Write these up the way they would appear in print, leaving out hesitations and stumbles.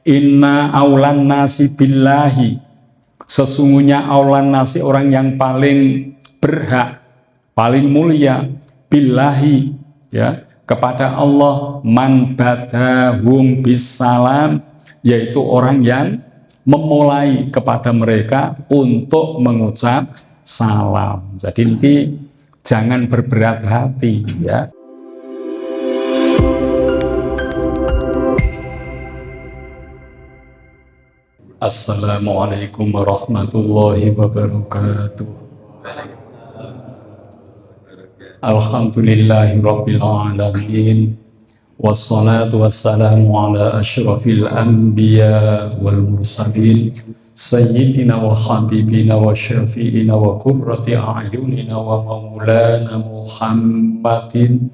Inna aulan nasi billahi, sesungguhnya aulan nasi orang yang paling berhak, paling mulia, billahi, ya, kepada Allah, man badahum bisalam, yaitu orang yang memulai kepada mereka untuk mengucap salam. Jadi nanti jangan berberat hati, ya. Assalamualaikum warahmatullahi wabarakatuh. Alhamdulillahi rabbil alamin. Wassalatu wassalamu ala asyrafil anbiya wal mursalin sayyidina wa habibina wa syafi'ina wa qurrati a'yunina wa maulana Muhammadin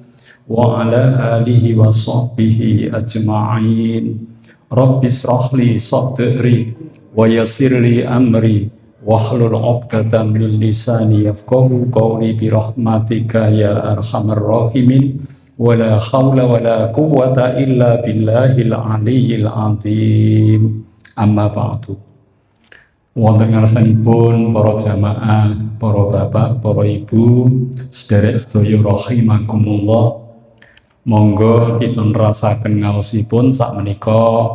wa ala alihi wa sahbihi ajma'in. Rabbi shrahli sadri wa yassirli amri wahlul 'uqdatam min lisani yafqahu qawli bi rahmatika ya arhamar rahimin. Wala haula wala quwwata illa billahil aliyyil azim. Amma ba'du. Wonten ngarsanipun para jamaah, para bapak, para ibu, sedherek sedaya rahimakumullah. Monggo kita nerasaken ngaosipun sakmenika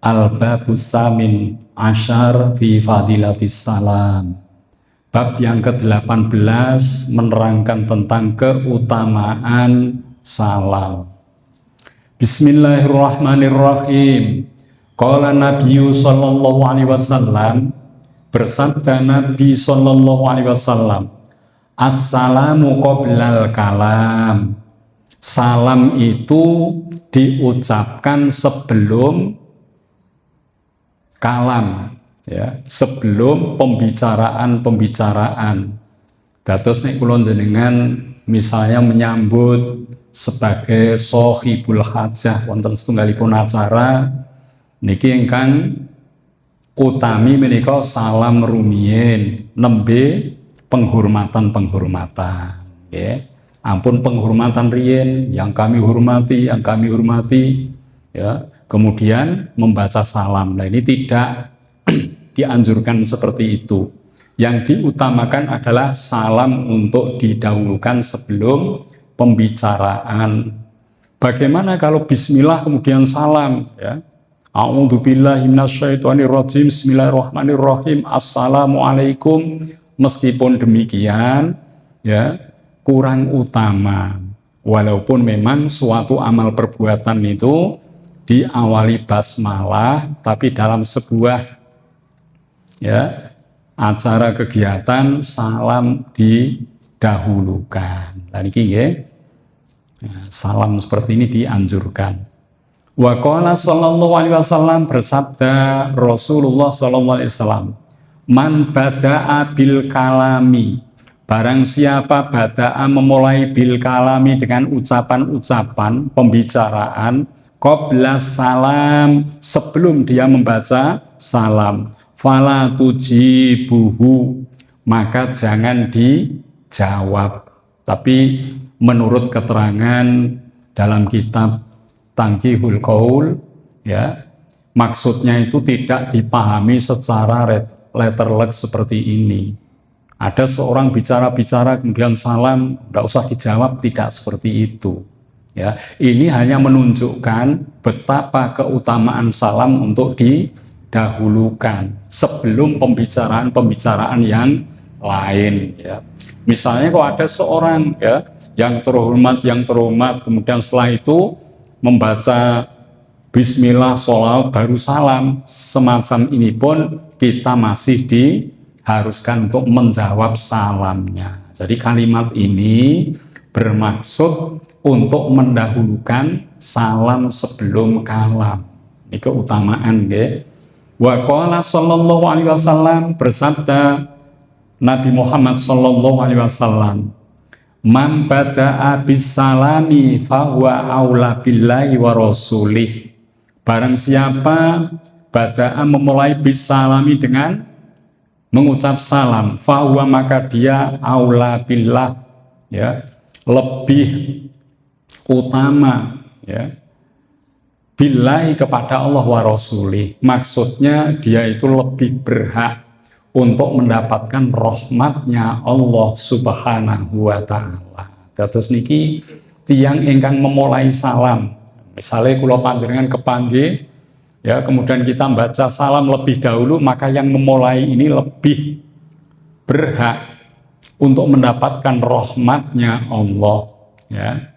Al-Babus Samin Asyar fi Fadilatis Salam. Bab yang ke-18 menerangkan tentang keutamaan salam. Bismillahirrahmanirrahim. Qala Nabiyyu sallallahu alaihi wasallam, bersabda Nabi sallallahu alaihi wasallam, Assalamu qoblal kalam. Salam itu diucapkan sebelum kalam, ya, sebelum pembicaraan. Dados nek kula jenengan misalnya menyambut sebagai sohibul hajah wonten setunggalipun acara niki ingkang utami menika salam rumiyin nembe penghormatan, ya. Ampun penghormatan riyen yang kami hormati, ya. Kemudian membaca salam. Nah, ini tidak dianjurkan seperti itu. Yang diutamakan adalah salam untuk didahulukan sebelum pembicaraan. Bagaimana kalau bismillah kemudian salam, ya? A'udzubillahi minasyaitonirrajim. Bismillahirrahmanirrahim. Assalamualaikum. Meskipun demikian, ya, kurang utama, walaupun memang suatu amal perbuatan itu diawali basmalah, tapi dalam sebuah, ya, acara kegiatan salam didahulukan. Nah, niki nggih, salam seperti ini dianjurkan. Wa qala sallallahu alaihi wasallam, bersabda Rasulullah sallallahu alaihi wasallam, man bada'a bil kalami, barang siapa bada'a memulai bil kalami dengan ucapan-ucapan pembicaraan, qabla salam, sebelum dia membaca salam, fala tujibuhu, maka jangan dijawab. Tapi menurut keterangan dalam kitab Tangkihul Qaul, ya, maksudnya itu tidak dipahami secara letterlek seperti ini. Ada seorang bicara-bicara kemudian salam, tidak usah dijawab, tidak seperti itu. Ya, ini hanya menunjukkan betapa keutamaan salam untuk didahulukan sebelum pembicaraan yang lain. Ya. Misalnya kalau ada seorang, ya, yang terhormat, kemudian setelah itu membaca Bismillah, sholawat, baru salam, semacam ini pun kita masih diharuskan untuk menjawab salamnya. Jadi kalimat ini bermaksud untuk mendahulukan salam sebelum kalam. Ini keutamaan, nggih. Wa qala sallallahu alaihi wasallam, bersabda Nabi Muhammad sallallahu alaihi wasallam, man bada'a bis salami fahuwa aula billahi wa rasulih. Barang siapa bada'a memulai bis salami dengan mengucap salam, fahuwa, maka dia aula billah, ya, lebih utama, ya, billahi kepada Allah wa rasulih. Maksudnya dia itu lebih berhak untuk mendapatkan rahmatnya Allah subhanahu wa ta'ala. Terus niki tiang ingkang memulai salam. Misalnya kula panjenengan kepanggih, ya kemudian kita baca salam lebih dahulu, maka yang memulai ini lebih berhak untuk mendapatkan rahmatnya Allah, ya.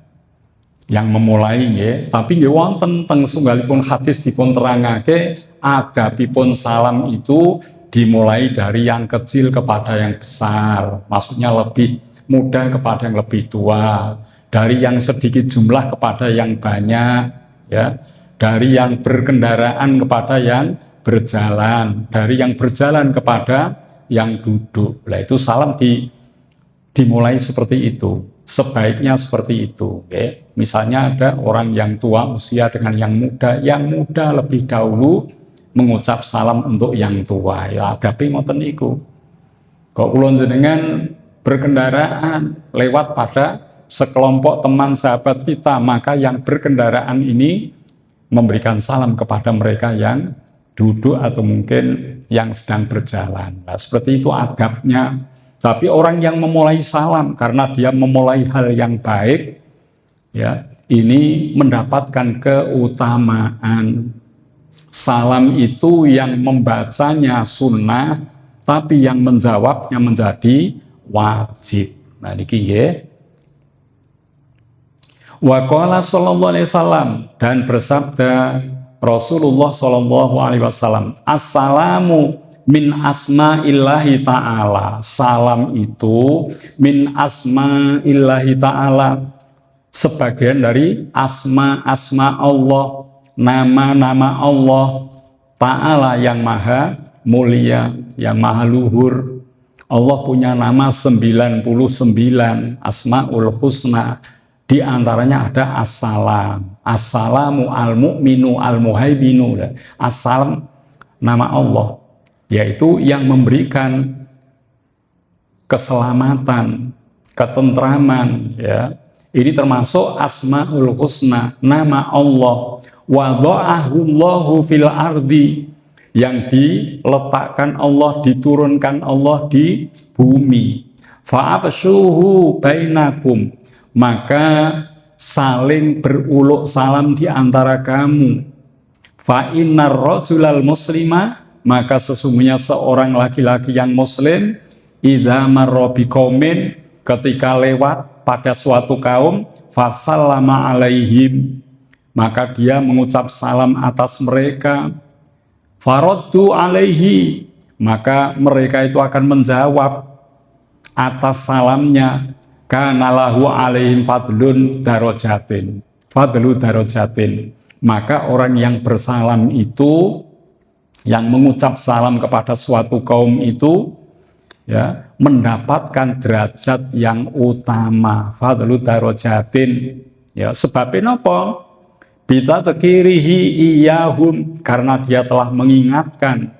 Yang memulai nggih, tapi nggih wonten teng sunggalipun hadis dipun terangake adabipun salam itu dimulai dari yang kecil kepada yang besar, maksudnya lebih muda kepada yang lebih tua, dari yang sedikit jumlah kepada yang banyak, ya, dari yang berkendaraan kepada yang berjalan, dari yang berjalan kepada yang duduk. Nah itu salam dimulai seperti itu, sebaiknya seperti itu, okay? Misalnya ada orang yang tua usia dengan yang muda lebih dahulu mengucap salam untuk yang tua, ya tapi ngoten niku. Kok kula jenengan berkendaraan lewat pada sekelompok teman sahabat kita, maka yang berkendaraan ini memberikan salam kepada mereka yang duduk atau mungkin yang sedang berjalan. Nah, seperti itu adabnya. Tapi orang yang memulai salam karena dia memulai hal yang baik, ya, ini mendapatkan keutamaan. Salam itu yang membacanya sunnah, tapi yang menjawabnya menjadi wajib. Nah niki nggih. Wa qala sallallahu alaihi wasallam, dan bersabda Rasulullah sallallahu alaihi wasallam, assalamu min asma'illahi ta'ala. Salam itu min asma'illahi ta'ala, sebagian dari asma-asma Allah, nama-nama Allah ta'ala yang maha mulia, yang maha luhur. Allah punya nama 99 asmaul husna, di antaranya ada assalam. Assalamu al-mu'minu al-muhaibinu. Assalam nama Allah, yaitu yang memberikan keselamatan, ketentraman, ya. Ini termasuk asmaul husna, nama Allah. Wada'ahullahu fil ardi, yang diletakkan Allah, diturunkan Allah di bumi. Fa'afshuhu bainakum, maka saling beruluk salam di antara kamu. Fa innar rajulal muslima, maka sesungguhnya seorang laki-laki yang muslim, idza marra biqaumin, ketika lewat pada suatu kaum, fasallama alaihim, maka dia mengucap salam atas mereka. Faraddu alaihi, maka mereka itu akan menjawab atas salamnya. Kana lahu alaihim fadlu darajatin, maka orang yang bersalam itu, yang mengucap salam kepada suatu kaum itu, ya, mendapatkan derajat yang utama, fadlu darajatin, ya. Sebabnya apa? Bita tekirihi iyahum, karena dia telah mengingatkan,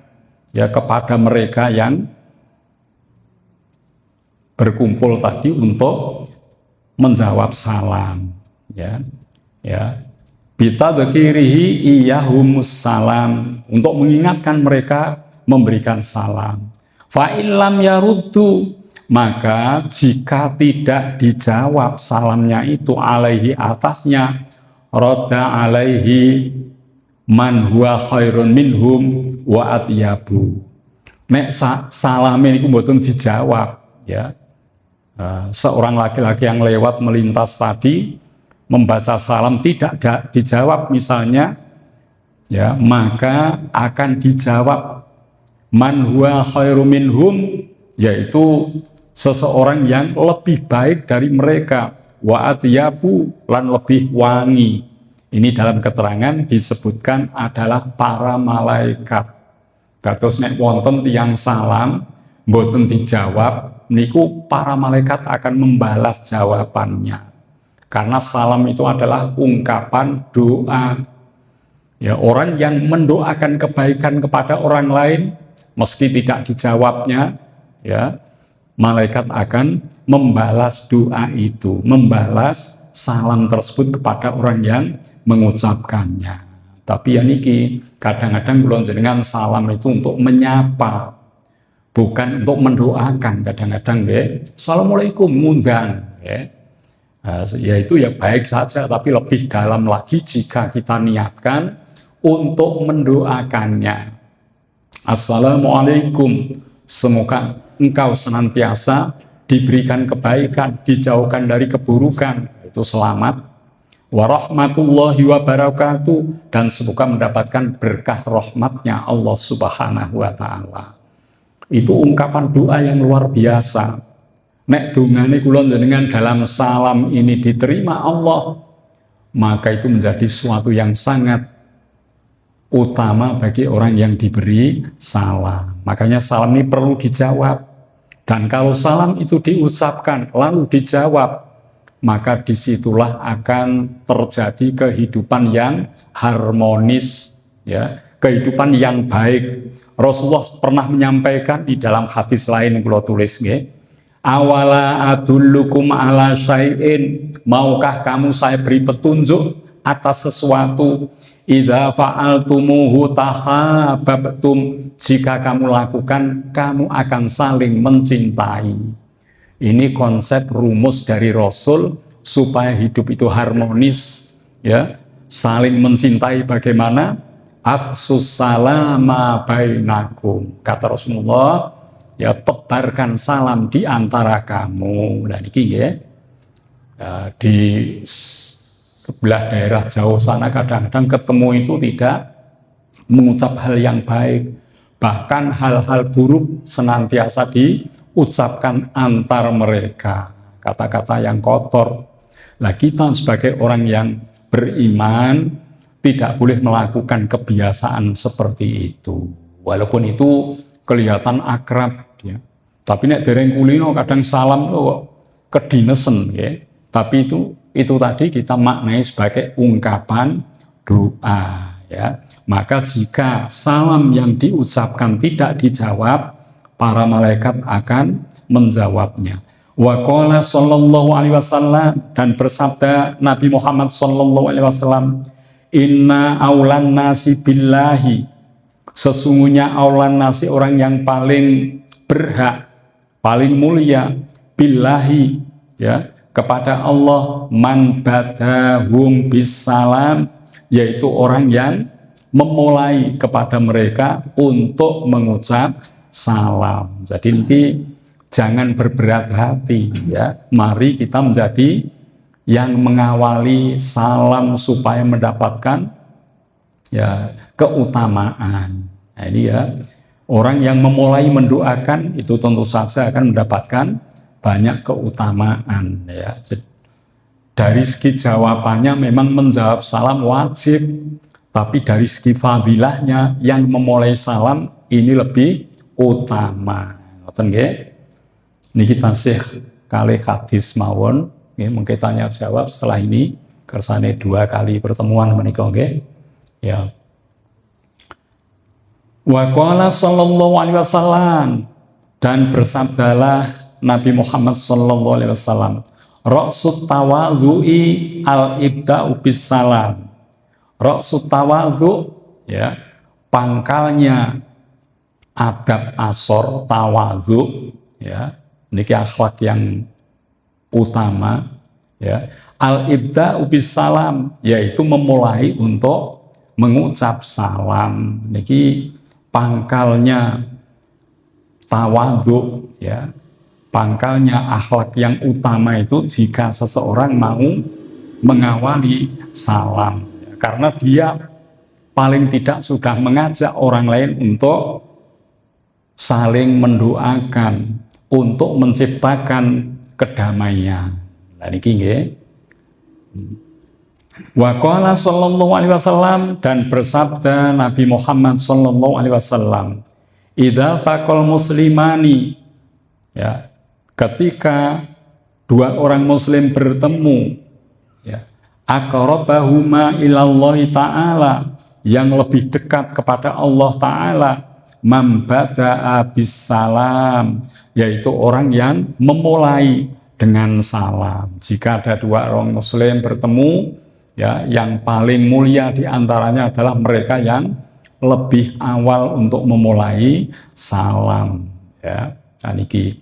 ya, kepada mereka yang berkumpul tadi untuk menjawab salam, ya, ya. Bita tekirihi iyahumus salam, untuk mengingatkan mereka memberikan salam. Fa illam yaruddu, maka jika tidak dijawab salamnya itu alaihi atasnya, radda alaihi man huwa khairun minhum wa atyabu. Nek salam ini mboten dijawab, ya. Seorang laki-laki yang lewat melintas tadi membaca salam tidak dijawab misalnya, ya, maka akan dijawab man huwa khairum minhum, yaitu seseorang yang lebih baik dari mereka, wa atyabu, lan lebih wangi. Ini dalam keterangan disebutkan adalah para malaikat. Terus nek wonten tiyang salam mboten dijawab, niku para malaikat akan membalas jawabannya. Karena salam itu adalah ungkapan doa. Ya, orang yang mendoakan kebaikan kepada orang lain, meski tidak dijawabnya, ya, malaikat akan membalas doa itu, membalas salam tersebut kepada orang yang mengucapkannya. Tapi ya niki kadang-kadang kula jenengan salam itu untuk menyapa, bukan untuk mendoakan. Kadang-kadang nggih, assalamualaikum ngundang ya. Yaitu ya baik saja, tapi lebih dalam lagi jika kita niatkan untuk mendoakannya. Assalamualaikum, semoga engkau senantiasa diberikan kebaikan, dijauhkan dari keburukan, itu selamat. Warahmatullahi wabarakatuh, dan semoga mendapatkan berkah rahmatnya Allah Subhanahu wa ta'ala. Itu ungkapan doa yang luar biasa. Nek dungane kula jenengan dalam salam ini diterima Allah, maka itu menjadi sesuatu yang sangat utama bagi orang yang diberi salam. Makanya salam ini perlu dijawab. Dan kalau salam itu diucapkan lalu dijawab, maka disitulah akan terjadi kehidupan yang harmonis, ya, kehidupan yang baik. Rasulullah pernah menyampaikan di dalam hadis lain yang kula tulis nggih, awala adullukum ala syai'in, maukah kamu saya beri petunjuk atas sesuatu, idza fa'altumuhu tahabbtum, jika kamu lakukan kamu akan saling mencintai. Ini konsep rumus dari Rasul supaya hidup itu harmonis, ya, saling mencintai. Bagaimana? Afsus salama bainakum, kata Rasulullah, ya, tebarkan salam di antara kamu. Dan ini ya, di sebelah daerah jauh sana kadang-kadang ketemu itu tidak mengucap hal yang baik, bahkan hal-hal buruk senantiasa diucapkan antar mereka, kata-kata yang kotor. Nah, kita sebagai orang yang beriman tidak boleh melakukan kebiasaan seperti itu, walaupun itu kelihatan akrab, ya. Tapi nek dereng kulino kadang salam kedinesen, ya. Tapi itu tadi kita maknai sebagai ungkapan doa, ya. Maka jika salam yang diucapkan tidak dijawab, para malaikat akan menjawabnya. Wa qala sallallahu alaihi wasallam, dan bersabda Nabi Muhammad sallallahu alaihi wasallam, inna aulan nasi billahi, sesungguhnya aulan nasi, orang yang paling berhak, paling mulia, billahi, ya, kepada Allah, man badahum bisalam, yaitu orang yang memulai kepada mereka untuk mengucap salam. Jadi ini jangan berberat hati, ya. Mari kita menjadi yang mengawali salam supaya mendapatkan, ya, keutamaan. Nah, ini ya, orang yang memulai mendoakan itu tentu saja akan mendapatkan banyak keutamaan, ya. Dari segi jawabannya memang menjawab salam wajib, tapi dari segi fadilahnya yang memulai salam ini lebih utama. Ngoten nggih. Niki tasih kalih hadis mawon, nggih, mungkin tanya jawab setelah ini kersane 2 kali pertemuan menika nggih. Ya. Wa qala sallallahu alaihi wasallam, dan bersabdalah Nabi Muhammad sallallahu alaihi wasallam, ra'sut tawadhu'i al-ibda'u bis salam. Ra'sut tawadhu, ya, pangkalnya adab asor tawadhu, ya, niki akhlak yang utama, ya. Al-ibda'u bis salam, yaitu memulai untuk mengucap salam. Niki pangkalnya tawadhu, ya. Pangkalnya akhlak yang utama itu jika seseorang mau mengawali salam, ya, karena dia paling tidak sudah mengajak orang lain untuk saling mendoakan, untuk menciptakan kedamaian. Nah niki nggih. Wa qala sallallahu alaihi wasallam, dan bersabda Nabi Muhammad sallallahu alaihi wasallam, idza taqal muslimani, ya, ketika 2 orang muslim bertemu, ya, aqrabahuma ilallahi ta'ala, yang lebih dekat kepada Allah Ta'ala, mambada'a bis salam, yaitu orang yang memulai dengan salam. Jika ada 2 orang muslim bertemu, Ya, yang paling mulia di antaranya adalah mereka yang lebih awal untuk memulai salam. Ya, niki.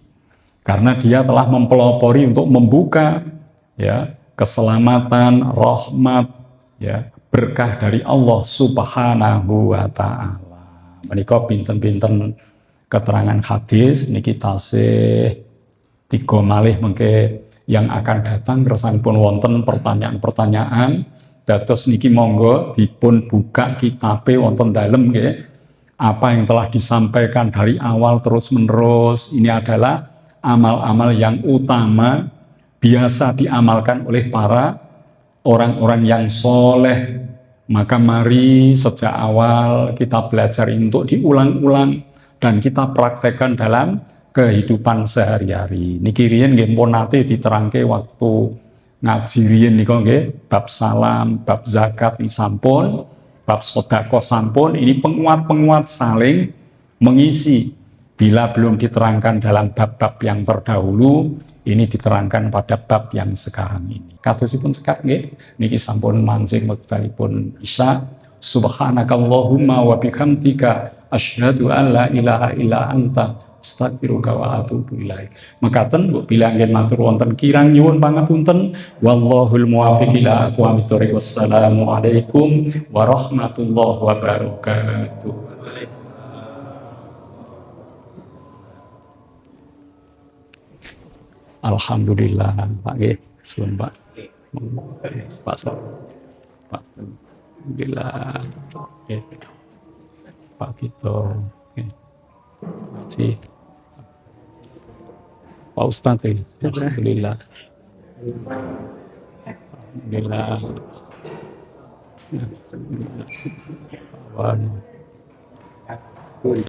Karena dia telah mempelopori untuk membuka ya keselamatan, rahmat, ya berkah dari Allah Subhanahu wa taala. Menika pinten-pinten keterangan hadis niki tasih tiga malih mengke yang akan datang kersanipun wonten pertanyaan-pertanyaan. Dados niki monggo dipun buka kitabe wonten dalem nggih. Apa yang telah disampaikan dari awal terus menerus ini adalah amal-amal yang utama biasa diamalkan oleh para orang-orang yang soleh. Maka mari sejak awal kita belajar untuk diulang-ulang dan kita praktekkan dalam kehidupan sehari-hari. Niki riyen nggih pun nate diterangke waktu ngaji riyen nika nggih bab salam, bab zakat sampun, bab sedekah sampun. Ini penguat-penguat saling mengisi. Bila belum diterangkan dalam bab-bab yang terdahulu, ini diterangkan pada bab yang sekarang ini. Katusipun sekak nggih, niki sampun mancing wektalipun isya. Subhanakallahumma wa bihamdika asyhadu an la ilaha illa anta astaghfiruka wa atubu ilaik. Mekaten mbok bilangke matur wonten kirang nyuwun pangapunten. Wallahul muwaffiq ila aqwamit thoriq. Wassalamu alaikum warahmatullahi wabarakatuh. Alhamdulillah, Pak G. Suwun Pak. Pak Sir. Pak. Alhamdulillah. Oke. Pak Gito. Oke. Terima kasih. Pak Ustadz. Alhamdulillah. Alhamdulillah. Alhamdulillah.